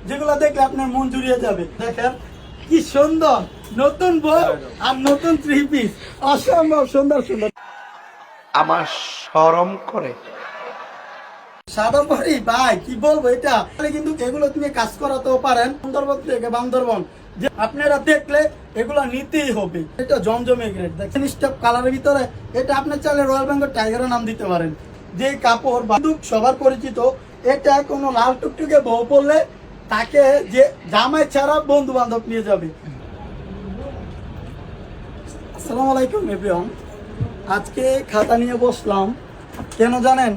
যেগুলো দেখলে আপনার মন জুড়িয়ে যাবে। দেখেন কি সুন্দর নতুন বউ আর নতুন থ্রি পিস, অসম্ভব সুন্দর সুন্দর। আমার শরম করে। সাদা পরি ভাই কি বলবো, এটা কিন্তু এগুলো তুমি কাজ করাতেও পারেন। সুন্দরবন থেকে বান্দরবন যে আপনারা দেখলে এগুলো নিতেই হবে। এটা জমজমে গ্রেড দেখেন স্টেপ কালারের ভিতরে। এটা আপনি চাইলে রয়্যাল বেঙ্গল টাইগারের নাম দিতে পারেন। যে কাপড় বান্দুক সবার পরিচিত, এটা কোনো লাল টুকটুকে বউ পড়লে তাকে যে জামাই ছাড়া বন্ধু বান্ধব নিয়ে যাবে। আসসালামু আলাইকুম এভরিওয়ান। আজকে খাতা নিয়ে বসলাম কেন জানেন,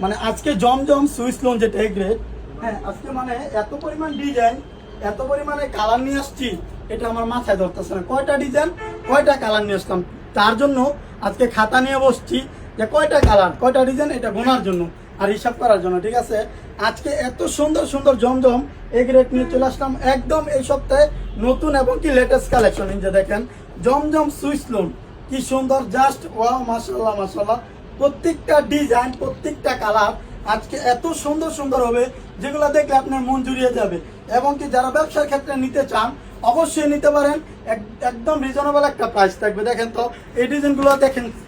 মানে আজকে জমজম সুইস লোন যেটা গ্রেড, হ্যাঁ আজকে মানে এত পরিমাণ ডিজাইন, এত পরিমাণে কালার নিয়ে আসছি, এটা আমার মাথায় ধরতেছে না। কয়টা ডিজাইন কয়টা কালার নিয়ে আসলাম, তার জন্য আজকে খাতা নিয়ে বসছি যে কয়টা কালার কয়টা ডিজাইন, এটা গোনার জন্য আর হিসাব করার জন্য। ঠিক আছে, আজকে এত সুন্দর সুন্দর জমজম গ্রেড নিয়ে চলে আসলাম একদম এই সপ্তাহে নতুন এবং কি লেটেস্ট কালেকশন। যে দেখেন জমজম সুইস লোন কি সুন্দর, জাস্ট ওয়াও, মাশাআল্লাহ মাশাআল্লাহ। প্রত্যেকটা ডিজাইন প্রত্যেকটা কালার আজকে এত সুন্দর সুন্দর হবে, যেগুলো দেখলে আপনার মন জুড়িয়ে যাবে। এবং কি যারা ব্যবসার ক্ষেত্রে নিতে চান অবশ্যই নিতে পারেন, একদম রিজনেবল একটা প্রাইস থাকবে। দেখেন তো এই ডিজাইনগুলো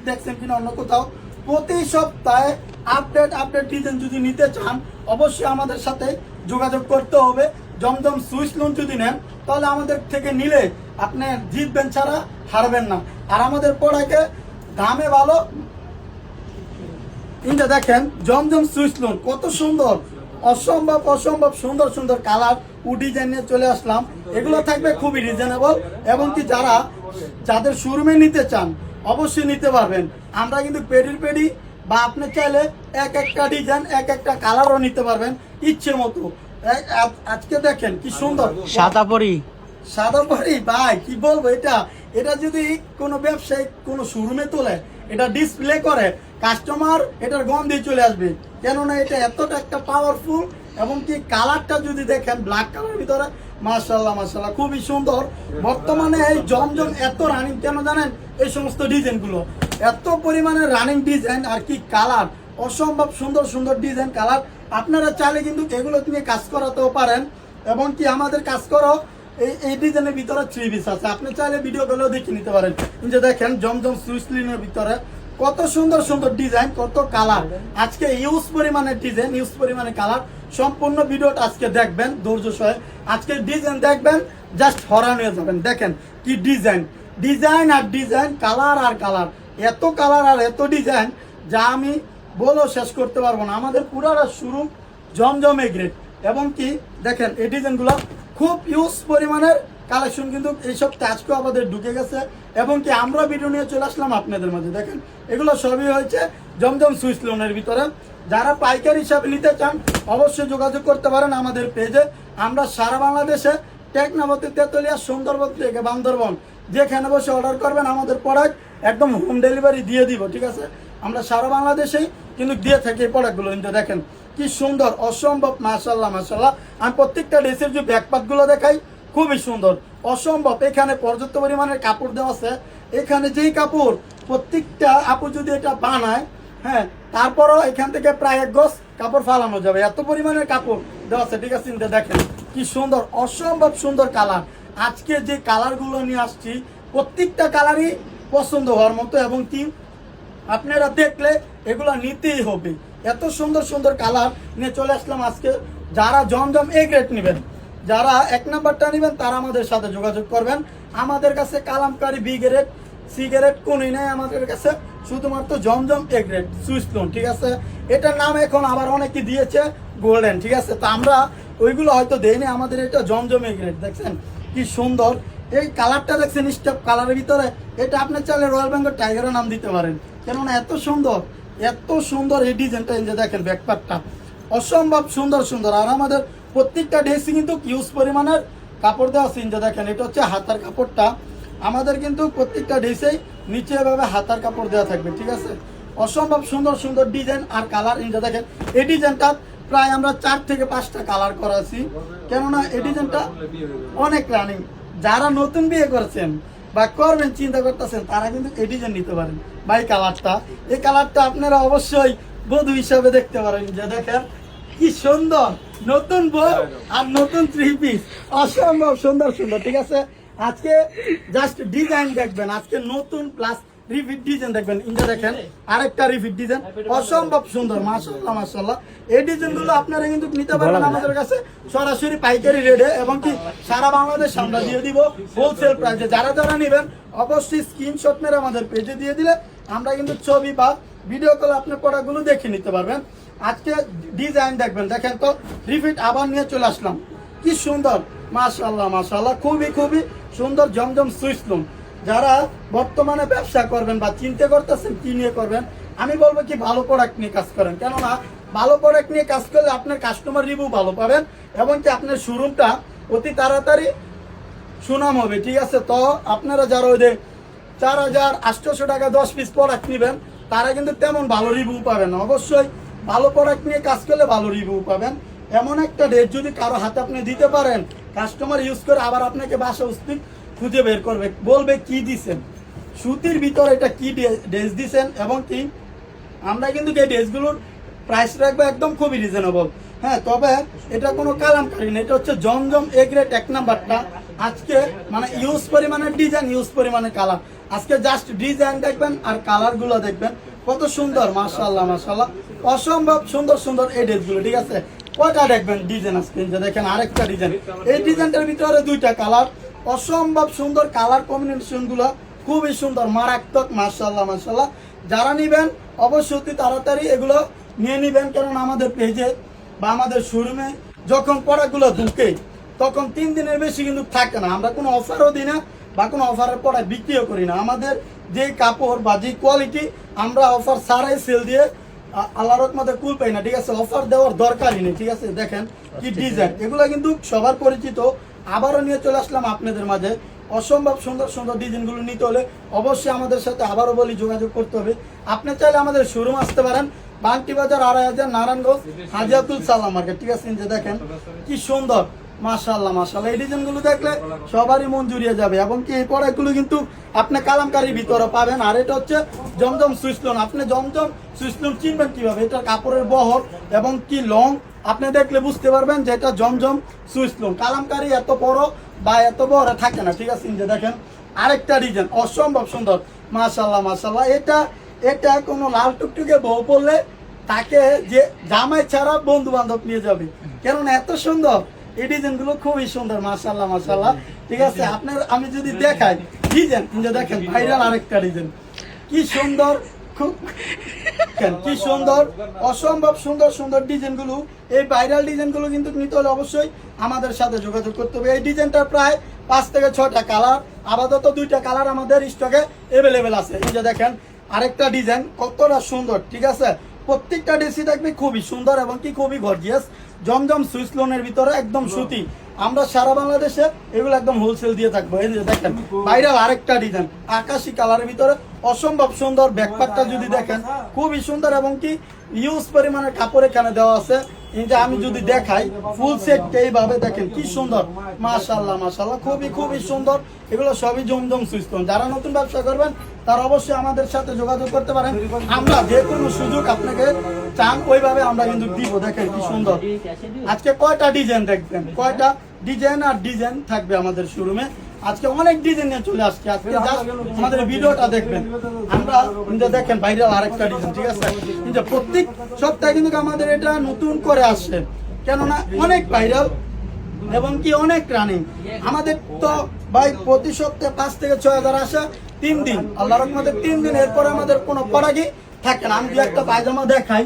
দেখছেন কিনা অন্য কোথাও। প্রতি সপ্তাহে আপডেট ডিজাইন যদি নিতে চান অবশ্যই আমাদের সাথে যোগাযোগ করতে হবে। জমজম সুইস লোন যদি নেন তাহলে আমাদের থেকে নিলে আপনি জিতবেন ছাড়া হারবেন না। আর আমাদের পড়াকে দামে ভালো। কিন্তু দেখেন জমজম সুইস লোন কত সুন্দর, অসম্ভব অসম্ভব সুন্দর সুন্দর কালার ও ডিজাইন নিয়ে চলে আসলাম। এগুলো থাকবে খুবই রিজনেবল এবং কি যাদের শোরুমে নিতে চান অবশ্যই নিতে পারবেন। আমরা কিন্তু পেডি বা আপনি চাইলে এক একটা ডিজাইন এক একটা কালারও নিতে পারবেন ইচ্ছে মতো। আজকে দেখেন কি সুন্দর সাদা পরি। সাদা পরি ভাই কি বলবো, এটা যদি কোনো ব্যবসায়ী কোনো শোরুমে তোলে, এটা ডিসপ্লে করে, কাস্টমার এটার গন্ধে চলে আসবে। কেননা এটা এতটা একটা পাওয়ারফুল এবং কি কালারটা যদি দেখেন ব্ল্যাক কালারের ভিতরে, মাশাআল্লাহ মাশাআল্লাহ খুবই সুন্দর। বর্তমানে এই জমজম এত রানিং কেন জানেন, এই সমস্ত ডিজাইনগুলো এত পরিমাণে রানিং ডিজাইন আর কি কালার, অসম্ভব সুন্দর সুন্দর ডিজাইন কালার। আপনারা চাইলে কিন্তু এগুলো তুমি কাজ করাতেও পারেন এবং কি আমাদের কাজ করো এই ডিজাইনের ভিতরে থ্রি পিস আছে, আপনি চাইলে ভিডিওগুলো দেখে নিতে পারেন। যে দেখেন জমজম সুইস লিনের ভিতরে কত সুন্দর সুন্দর ডিজাইন, কত কালার। আজকে ইউজ পরিমাণে ডিজাইন, ইউজ পরিমাণে কালার। সম্পূর্ণ ভিডিওটা আজকে দেখবেন ধৈর্য সহ। আজকে ডিজাইন দেখবেন জাস্ট হরান হয়ে যাবেন। দেখেন কি ডিজাইন, ডিজাইন আর ডিজাইন, কালার আর কালার, এত কালার আর এত ডিজাইন যা আমি বলো শেষ করতে পারবো না। আমাদের পুরাটা শুরু জমজম গ্রেড এবং কি দেখেন এই ডিজাইনগুলো খুব ইউজ পরিমাণের কালেকশন কিন্তু এইসব আজকেও আমাদের ঢুকে গেছে এবং কি আমরা ভিডিও নিয়ে চলে আসলাম আপনাদের মাঝে। দেখেন এগুলো সবই হয়েছে জমজম সুইস লোনের ভিতরে। যারা পাইকারি হিসাবে নিতে চান অবশ্যই যোগাযোগ করতে পারেন আমাদের পেজে। আমরা সারা বাংলাদেশে টেকনাফ, তেতুলিয়া, সুন্দরবন থেকে বান্দরবন যেখানে বসে অর্ডার করবেন আমাদের প্রোডাক্ট একদম হোম ডেলিভারি দিয়ে দিব। ঠিক আছে, আমরা সারা বাংলাদেশেই কিন্তু দিয়ে থাকি এই প্রোডাক্টগুলো। কিন্তু দেখেন কি সুন্দর, অসম্ভব মাশাআল্লাহ মাশাআল্লাহ। আমি প্রত্যেকটা ড্রেসের যে ব্যাকপার্টগুলো দেখাই খুবই সুন্দর, অসম্ভব। এখানে পর্যাপ্ত পরিমাণের কাপড় দেওয়া আছে। এখানে যেই কাপড় প্রত্যেকটা আপু যদি এটা বানায়, হ্যাঁ তারপরও এখান থেকে প্রায় 1 গজ কাপড় ফালানো যাবে, এত পরিমাণের কাপড় দেওয়া আছে। ঠিক আছে, দেখেন কি সুন্দর, অসম্ভব সুন্দর কালার। আজকে যে কালারগুলো নিয়ে আসছি প্রত্যেকটা কালারই পছন্দ হওয়ার মতো এবং কি আপনারা দেখলে এগুলো নিতেই হবে। এত সুন্দর সুন্দর কালার নিয়ে চলে আসলাম আজকে। যারা জমজম গ্রেড নেবেন, যারা 1 নাম্বারটা নেবেন তারা আমাদের সাথে যোগাযোগ করবেন। আমাদের কাছে কালামকারী বি গ্রেড সি গ্রেড কোনই নেই, আমাদের কাছে শুধুমাত্র জমজম গ্রেড সুইস লোন। ঠিক আছে, এটার নাম এখন আবার অনেকে দিয়েছে গোল্ডেন। ঠিক আছে, তো আমরা ওইগুলো হয়তো দেইনি, আমাদের এটা জমজম গ্রেড। দেখছেন কি সুন্দর এই কালারটা, দেখছেন স্টেপ কালারের ভিতরে। এটা আপনি চাইলে রয়্যাল বেঙ্গল টাইগারের নাম দিতে পারেন, কেননা এত সুন্দর এত সুন্দর এই ডিজাইনটা। যে দেখেন ব্যাকপার্টটা অসম্ভব সুন্দর সুন্দর। আর আমাদের প্রত্যেকটা ড্রেসই কিন্তু ইউজ পরিমাণের কাপড় দেওয়া আছে। যে দেখেন এটা হচ্ছে হাতার কাপড়টা, আমাদের কিন্তু প্রত্যেকটা ড্রেসেই নিচে এভাবে হাতার কাপড় দেওয়া থাকবে। ঠিক আছে, অসম্ভব সুন্দর সুন্দর ডিজাইন আর কালার। যে দেখেন এই ডিজাইনটা প্রায় আমরা 4 থেকে 5টা কালার করাছি, কেননা এই ডিজাইনটা অনেক রানিং। যারা নতুন বিয়ে করেছেন বা করবেন চিন্তা করতেছেন তারা কিন্তু এই ডিজাইন নিতে পারেন। ভাই কালারটা, এই কালারটা আপনারা অবশ্যই বধূ হিসাবে দেখতে পারেন। যে দেখেন কি সুন্দর নতুন বউ আর নতুন থ্রি পিস, অসম্ভব সুন্দর সুন্দর। ঠিক আছে, আজকে জাস্ট ডিজাইন দেখবেন, আজকে নতুন প্লাস রিপিট ডিজাইন দেখবেন। ইনটা দেখেন আরেকটা রিপিট ডিজাইন, অসম্ভব সুন্দর, মাশাআল্লাহ মাশাআল্লাহ। এই ডিজাইনগুলো আপনারা কিন্তু নিতে পারবেন আমাদের কাছে সরাসরি পাইকারি রেটে, এবং কি সারা বাংলাদেশ আমরা দিয়ে দিব হোলসেল প্রাইসে। যারা যারা নেবেন অবশ্যই স্ক্রিনশট মেরে আমাদের পেজে দিয়ে দিলে আমরা কিন্তু ছবি বা ভিডিও কলে আপনার প্রোডাক্টগুলো দেখে নিতে পারবেন। আজকে ডিজাইন দেখবেন, দেখেন তো রিপিট আবার নিয়ে চলে আসলাম, কি সুন্দর, মাশাআল্লাহ মাশাআল্লাহ, খুবই খুবই সুন্দর জমজম সুইচ লুম। যারা বর্তমানে ব্যবসা করবেন বা চিন্তা করতেছেন কি নিয়ে করবেন, আমি বলবো কি ভালো প্রোডাক্ট নিয়ে কাজ করেন, কেননা ভালো প্রোডাক্ট নিয়ে কাজ করলে আপনার কাস্টমার রিভিউ ভালো পাবেন, এবং কি আপনার শোরুমটা অতি তাড়াতাড়ি সুনাম হবে। ঠিক আছে, তো আপনারা যারা ওই 4,800 টাকা 10 পিস প্রোডাক্ট নেবেন তারা কিন্তু তেমন ভালো রিভিউ পাবেন না। অবশ্যই ভালো প্রোডাক্ট নিয়ে কাজ করলে ভালো রিভিউ পাবেন। এমন একটা ড্রেস যদি কারো হাতে আপনি দিতে পারেন, কাস্টমার ইউজ করে আবার আপনাকে বাসা উপস্থিত খুঁজে বের করবে, বলবে কি দিছেন, সুতির ভিতরে এটা কি ড্রেস দিছেন। এবং কি আমরা কিন্তু এই ড্রেসগুলোর প্রাইস রাখবো একদম খুবই রিজনেবল। হ্যাঁ, তবে এটা কোনো কালামকারী না, এটা হচ্ছে জমজম এ গ্রেড 1 নাম্বারটা। আজকে মানে ইউজ পরিমাণের ডিজাইন, ইউজ পরিমাণে কালার। আজকে জাস্ট ডিজাইন দেখবেন আর কালারগুলো দেখবেন কত সুন্দর, মাশাআল্লাহ মাশাআল্লাহ, অসম্ভব সুন্দর সুন্দর এই ড্রেসগুলো। ঠিক আছে, কয়টা দেখবেন ডিজাইন আজকে, যে দেখেন আরেকটা ডিজাইন, এই ডিজাইনটার ভিতরে 2টা কালার, অসম্ভব সুন্দর কালার কম্বিনেশন গুলো, খুবই সুন্দর, মারাত্মক, মাশাআল্লাহ মাশাআল্লাহ। যারা নিবেন অবশ্যই অতি তাড়াতাড়ি এগুলো নিয়ে নিবেন, কারণ আমাদের পেজে বা আমাদের শোরুমে যখন প্রোডাক্টগুলো ঢুকে তখন 3 দিনের বেশি কিন্তু থাকে না। আমরা কোনো অফারও দিই না বা কোনো অফারের প্রোডাক্ট বিক্রিও করি না। আমাদের যে কাপড় বা যে কোয়ালিটি, আমরা অফার ছাড়াই সেল দিয়ে আল্লাহর রহমতে কুল পাই না। ঠিক আছে, অফার দেওয়ার দরকারই নেই। ঠিক আছে, দেখেন কি ডিজাইন, এগুলো কিন্তু সবার পরিচিত। আবারও নিয়ে চলে আসলাম আপনাদের মাঝে অসম্ভব সুন্দর সুন্দর ডিজাইনগুলো নিতে হলে অবশ্যই আমাদের সাথে আবারও বলি যোগাযোগ করতে হবে। আপনি চাইলে আমাদের শোরুম আসতে পারেন, বান্টি বাজার 2,500 নারায়ণগঞ্জ হাজী আব্দুল সালাম মার্কেট। ঠিক আছে, যে দেখেন কি সুন্দর, মাশাআল্লাহ মাশাআল্লাহ, এই ডিজাইনগুলো দেখলে সবারই মন জুড়িয়ে যাবে। এবং কি এই প্রোডাক্টগুলো কিন্তু আপনি কালামকারীর ভিতরে পাবেন। আর এটা হচ্ছে জমজম সুইচ লোন। আপনি জমজম সুইচ লোন চিনবেন কিভাবে, এটা কাপড়ের বহর এবং কি লং আপনি দেখলে বুঝতে পারবেন যে এটা জমজম সুইচ লোন। কালামকারী এত বড় বা এত বড় থাকে না। ঠিক আছে, যে দেখেন আরেকটা ডিজাইন, অসম্ভব সুন্দর, মাশাআল্লাহ মাশাআল্লাহ। এটা কোনো লাল টুকটুকে বউ পড়লে তাকে যে জামাই ছাড়া বন্ধু বান্ধব নিয়ে যাবে, কেননা এত সুন্দর এই ডিজাইনগুলো, খুবই সুন্দর, মাশাআল্লাহ মাশাআল্লাহ। ঠিক আছে, আপনার আমি যদি দেখাই ডিজাইন, যে দেখেন ভাইরাল আরেকটা ডিজাইন, কি সুন্দর, খুব কি সুন্দর, অসম্ভব সুন্দর সুন্দর ডিজাইনগুলো। এই ভাইরাল ডিজাইনগুলো কিন্তু নিতে হলে অবশ্যই আমাদের সাথে যোগাযোগ করতে হবে। এই ডিজাইনটা প্রায় 5 থেকে 6টা কালার, আপাতত 2টা কালার আমাদের স্টকে অ্যাভেলেবেল আছে। এই যে দেখেন আরেকটা ডিজাইন, কতটা সুন্দর। ঠিক আছে, প্রত্যেকটা ড্রেসই থাকবে খুবই সুন্দর এবং কি খুবই গর্জিয়াস। জমজম সুইচ লোনের ভিতরে একদম সুতি, আমরা সারা বাংলাদেশে এগুলো একদম হোলসেল দিয়ে থাকবো। এই যে দেখেন ভাইরাল আরেকটা ডিজাইন, আকাশি কালারের ভিতরে, অসম্ভব সুন্দর। ব্যাকপার্টটা যদি দেখেন খুবই সুন্দর, এবং কি ইউজ পরিমাণের কাপড় এখানে দেওয়া আছে। এই যে আমি যদি দেখাই ফুল সেট এইভাবে দেখেন কি সুন্দর, মাশাআল্লাহ মাশাআল্লাহ, খুবই খুবই সুন্দর। এগুলো সবই জমজম সুইচ লোন। যারা নতুন ব্যবসা করবেন তারা অবশ্যই আমাদের সাথে যোগাযোগ করতে পারেন। আমরা যে কোনো সুযোগ আপনাকে চান ওইভাবে আমরা কিন্তু দিব। দেখেন কি সুন্দর, আজকে কয়টা ডিজাইন দেখবেন, কয়টা ডিজাইন আর ডিজাইন থাকবে আমাদের শোরুমে। আজকে অনেক ডিজাইন নিয়ে চলে আসছে, আজকে জাস্ট আমাদের ভিডিওটা দেখবেন। আমরা কিন্তু দেখেন ভাইরাল আরেকটা ডিজাইন। ঠিক আছে, কিন্তু প্রত্যেক সপ্তাহে কিন্তু আমাদের এটা নতুন করে আসছে, কেননা অনেক ভাইরাল এবং কি অনেক রানিং। আমাদের তো ভাই প্রতি সপ্তাহে 5 থেকে 6,000 আসা, 3 দিন, আল্লাহর রহমতে 3 দিন, এরপরে আমাদের কোনো প্রোডাক্টই থাকে না। আমি একটা পায়জামা দেখাই,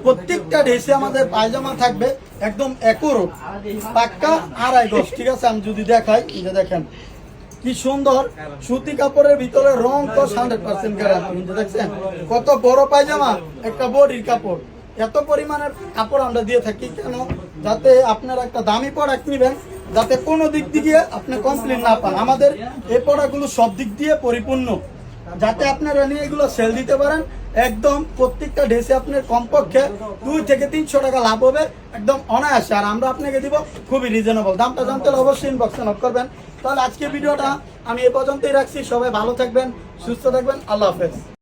প্রত্যেকটা ড্রেসে আমাদের পায়জামা থাকবে একদম একুরেট, পাক্কা 2.5 গজ। ঠিক আছে, আমি যদি দেখাই, যে দেখেন কি সুন্দর, সুতি কাপড়ের ভিতরে রং তো 100% গ্যারান্টি। দেখছেন কত বড় পায়জামা, একটা বডির কাপড়, এত পরিমাণের কাপড় আমরা দিয়ে থাকি। কেন, যাতে আপনারা একটা দামি প্রোডাক্ট নেবেন, যাতে কোনো দিক দিয়ে আপনি কমপ্লেন না পান। আমাদের এই প্রোডাক্টগুলো সব দিক দিয়ে পরিপূর্ণ, যাতে আপনারা নিয়ে এগুলো সেল দিতে পারেন। একদম প্রত্যেকটা ড্রেসে আপনার কমপক্ষে 2 থেকে 300 টাকা লাভ হবে, একদম অনায়াসে। আর আমরা আপনাকে দিব খুবই রিজনেবল। দামটা জানতে হলে অবশ্যই ইনবক্সে নক করবেন। তাহলে আজকে ভিডিওটা আমি এ পর্যন্তই রাখছি। সবাই ভালো থাকবেন, সুস্থ থাকবেন, আল্লাহ হাফেজ।